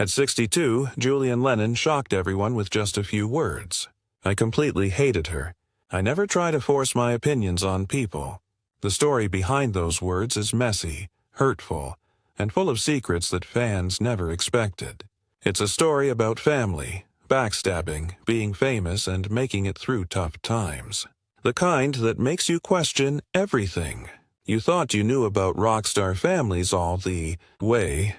At 62, Julian Lennon shocked everyone with just a few words. I completely hated her. I never try to force my opinions on people. The story behind those words is messy, hurtful, and full of secrets that fans never expected. It's a story about family, backstabbing, being famous, and making it through tough times. The kind that makes you question everything. You thought you knew about rock star families all the way,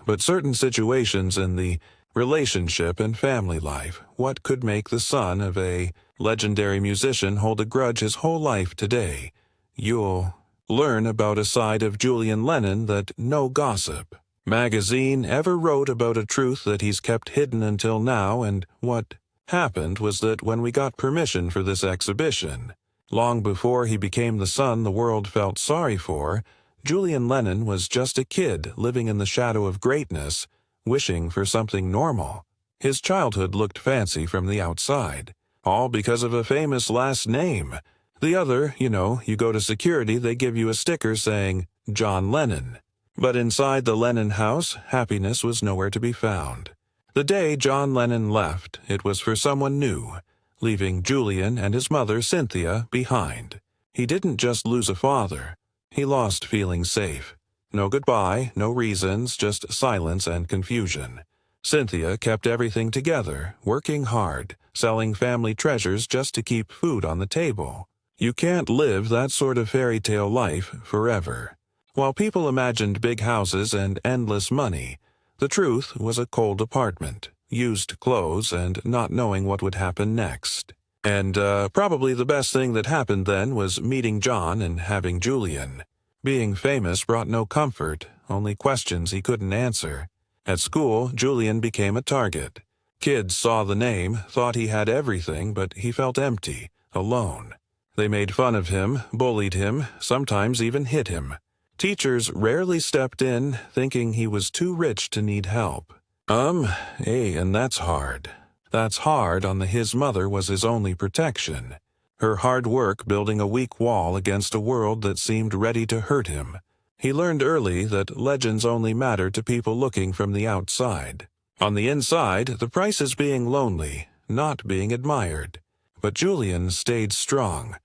but certain situations in the relationship and family life, what could make the son of a legendary musician hold a grudge his whole life today? You'll learn about a side of Julian Lennon that no gossip magazine ever wrote about, a truth that he's kept hidden until now. And what happened was that when we got permission for this exhibition, long before he became the son the world felt sorry for, Julian Lennon was just a kid living in the shadow of greatness, wishing for something normal. His childhood looked fancy from the outside, all because of a famous last name. The other, you go to security, they give you a sticker saying, John Lennon. But inside the Lennon house, happiness was nowhere to be found. The day John Lennon left, it was for someone new, leaving Julian and his mother, Cynthia, behind. He didn't just lose a father. He lost feeling safe. No goodbye, no reasons, just silence and confusion. Cynthia kept everything together, working hard, selling family treasures just to keep food on the table. You can't live that sort of fairy tale life forever. While people imagined big houses and endless money, the truth was a cold apartment, used clothes, and not knowing what would happen next. And probably the best thing that happened then was meeting John and having Julian. Being famous brought no comfort, only questions he couldn't answer. At school, Julian became a target. Kids saw the name, thought he had everything, but he felt empty, alone. They made fun of him, bullied him, sometimes even hit him. Teachers rarely stepped in, thinking he was too rich to need help. And that's hard. That's hard on his mother was his only protection. Her hard work building a weak wall against a world that seemed ready to hurt him. He learned early that legends only matter to people looking from the outside. On the inside, the price is being lonely, not being admired. But Julian stayed strong,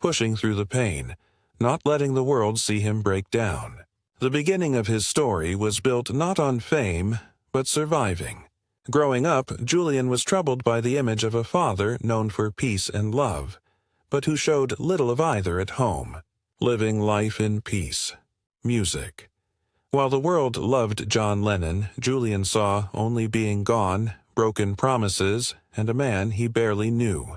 pushing through the pain, not letting the world see him break down. The beginning of his story was built not on fame, but surviving. Growing up, Julian was troubled by the image of a father known for peace and love, but who showed little of either at home. Living life in peace. Music. While the world loved John Lennon, Julian saw only being gone, broken promises, and a man he barely knew.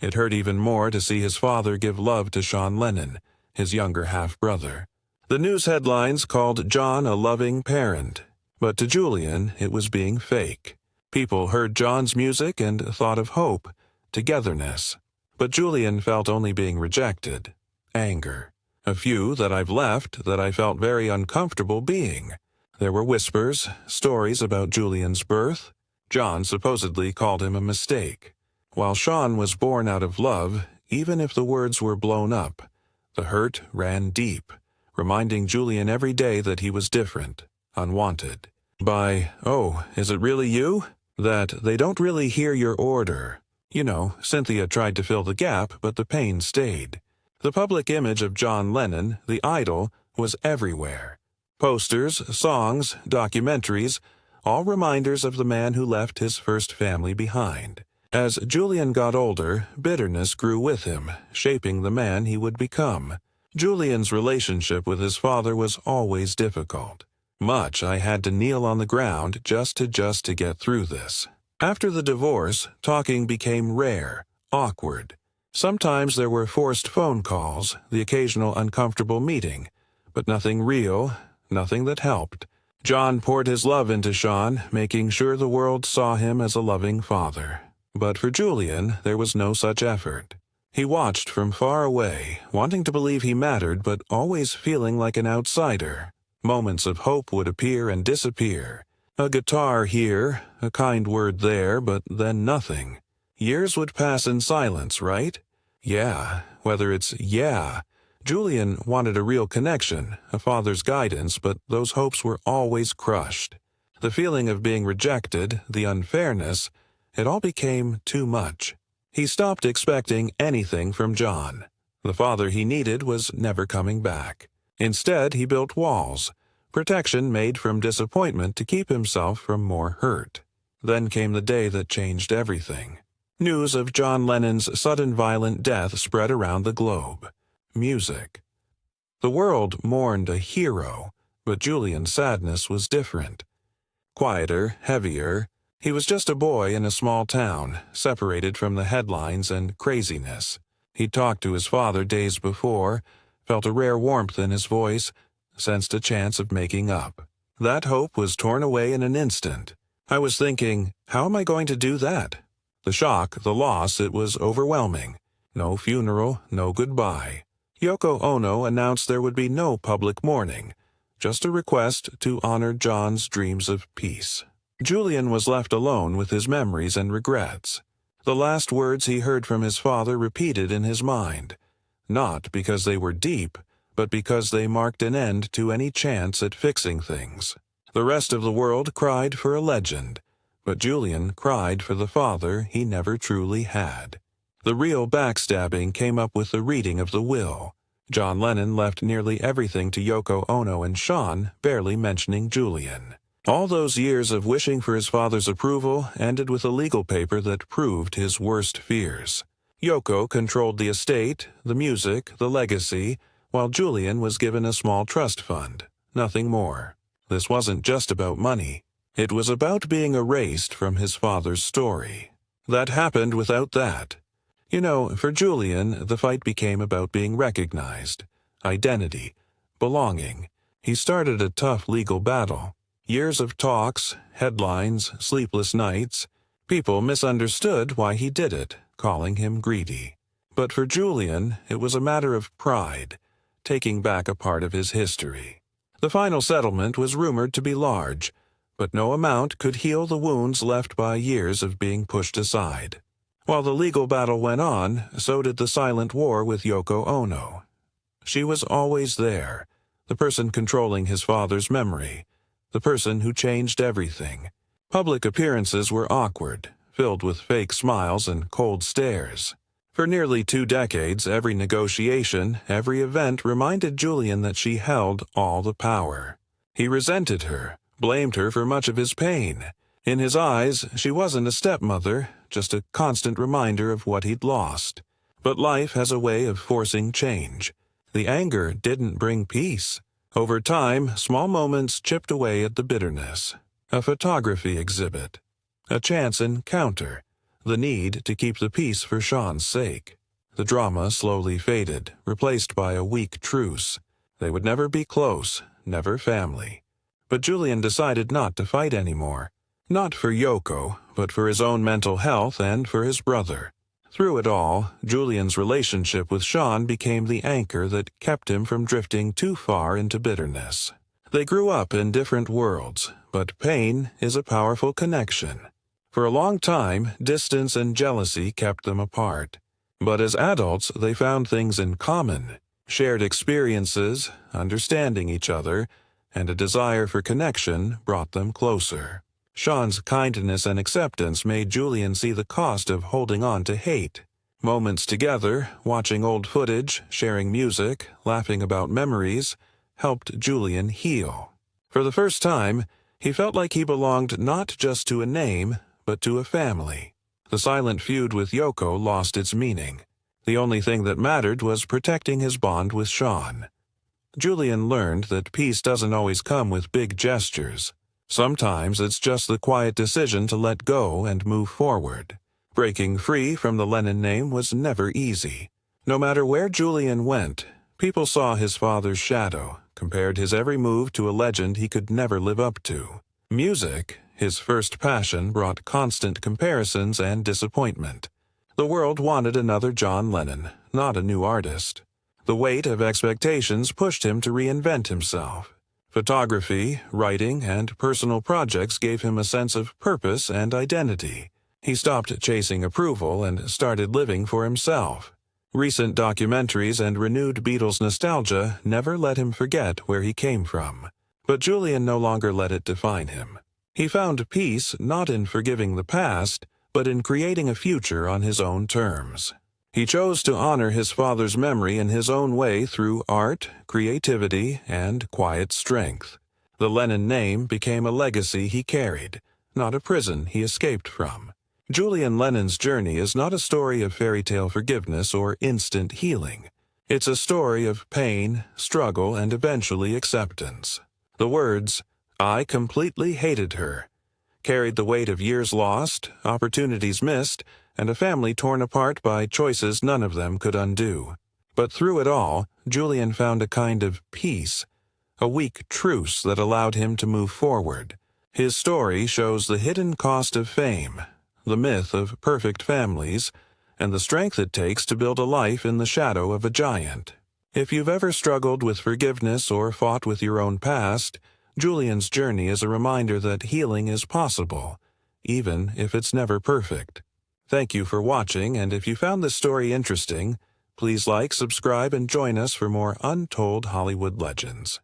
It hurt even more to see his father give love to Sean Lennon, his younger half-brother. The news headlines called John a loving parent, but to Julian it was being fake. People heard John's music and thought of hope, togetherness. But Julian felt only being rejected. Anger. A few that I've left that I felt very uncomfortable being. There were whispers, stories about Julian's birth. John supposedly called him a mistake. While Sean was born out of love, even if the words were blown up, the hurt ran deep, reminding Julian every day that he was different, unwanted. By, "Oh, is it really you?" That they don't really hear your order. Cynthia tried to fill the gap, but the pain stayed. The public image of John Lennon, the idol, was everywhere. Posters, songs, documentaries, all reminders of the man who left his first family behind. As Julian got older, bitterness grew with him, shaping the man he would become. Julian's relationship with his father was always difficult. Much I had to kneel on the ground just to get through this. After the divorce, talking became rare, awkward. Sometimes there were forced phone calls, the occasional uncomfortable meeting, but nothing real, nothing that helped. John poured his love into Sean, making sure the world saw him as a loving father. But for Julian, there was no such effort. He watched from far away, wanting to believe he mattered, but always feeling like an outsider. Moments of hope would appear and disappear. A guitar here, a kind word there, but then nothing. Years would pass in silence, right? Yeah, whether it's yeah. Julian wanted a real connection, a father's guidance, but those hopes were always crushed. The feeling of being rejected, the unfairness, it all became too much. He stopped expecting anything from John. The father he needed was never coming back. Instead, he built walls, protection made from disappointment to keep himself from more hurt. Then came the day that changed everything. News of John Lennon's sudden violent death spread around the globe. Music. The world mourned a hero, but Julian's sadness was different. Quieter, heavier. He was just a boy in a small town, separated from the headlines and craziness. He'd talked to his father days before, felt a rare warmth in his voice, sensed a chance of making up. That hope was torn away in an instant. I was thinking, how am I going to do that? The shock, the loss, it was overwhelming. No funeral, no goodbye. Yoko Ono announced there would be no public mourning, just a request to honor John's dreams of peace. Julian was left alone with his memories and regrets. The last words he heard from his father repeated in his mind, not because they were deep, but because they marked an end to any chance at fixing things. The rest of the world cried for a legend, but Julian cried for the father he never truly had. The real backstabbing came up with the reading of the will. John Lennon left nearly everything to Yoko Ono and Sean, barely mentioning Julian. All those years of wishing for his father's approval ended with a legal paper that proved his worst fears. Yoko controlled the estate, the music, the legacy, while Julian was given a small trust fund. Nothing more. This wasn't just about money. It was about being erased from his father's story. That happened without that. You know, for Julian, the fight became about being recognized, identity, belonging. He started a tough legal battle. Years of talks, headlines, sleepless nights. People misunderstood why he did it, calling him greedy. But for Julian, it was a matter of pride, taking back a part of his history. The final settlement was rumored to be large, but no amount could heal the wounds left by years of being pushed aside. While the legal battle went on, so did the silent war with Yoko Ono. She was always there, the person controlling his father's memory, the person who changed everything. Public appearances were awkward, filled with fake smiles and cold stares. For nearly 2 decades, every negotiation, every event reminded Julian that she held all the power. He resented her, blamed her for much of his pain. In his eyes, she wasn't a stepmother, just a constant reminder of what he'd lost. But life has a way of forcing change. The anger didn't bring peace. Over time, small moments chipped away at the bitterness. A photography exhibit. A chance encounter. The need to keep the peace for Sean's sake. The drama slowly faded, replaced by a weak truce. They would never be close, never family. But Julian decided not to fight anymore. Not for Yoko, but for his own mental health and for his brother. Through it all, Julian's relationship with Sean became the anchor that kept him from drifting too far into bitterness. They grew up in different worlds, but pain is a powerful connection. For a long time, distance and jealousy kept them apart. But as adults, they found things in common, shared experiences, understanding each other, and a desire for connection brought them closer. Sean's kindness and acceptance made Julian see the cost of holding on to hate. Moments together, watching old footage, sharing music, laughing about memories, helped Julian heal. For the first time, he felt like he belonged not just to a name, but to a family. The silent feud with Yoko lost its meaning. The only thing that mattered was protecting his bond with Sean. Julian learned that peace doesn't always come with big gestures. Sometimes it's just the quiet decision to let go and move forward. Breaking free from the Lennon name was never easy. No matter where Julian went, people saw his father's shadow, compared his every move to a legend he could never live up to. Music, his first passion, brought constant comparisons and disappointment. The world wanted another John Lennon, not a new artist. The weight of expectations pushed him to reinvent himself. Photography, writing, and personal projects gave him a sense of purpose and identity. He stopped chasing approval and started living for himself. Recent documentaries and renewed Beatles nostalgia never let him forget where he came from. But Julian no longer let it define him. He found peace not in forgiving the past, but in creating a future on his own terms. He chose to honor his father's memory in his own way through art, creativity, and quiet strength. The Lennon name became a legacy he carried, not a prison he escaped from. Julian Lennon's journey is not a story of fairy tale forgiveness or instant healing. It's a story of pain, struggle, and eventually acceptance. The words, "I completely hated her," carried the weight of years lost, opportunities missed, and a family torn apart by choices none of them could undo. But through it all, Julian found a kind of peace, a weak truce that allowed him to move forward. His story shows the hidden cost of fame, the myth of perfect families, and the strength it takes to build a life in the shadow of a giant. If you've ever struggled with forgiveness or fought with your own past, Julian's journey is a reminder that healing is possible, even if it's never perfect. Thank you for watching, and if you found this story interesting, please like, subscribe, and join us for more untold Hollywood legends.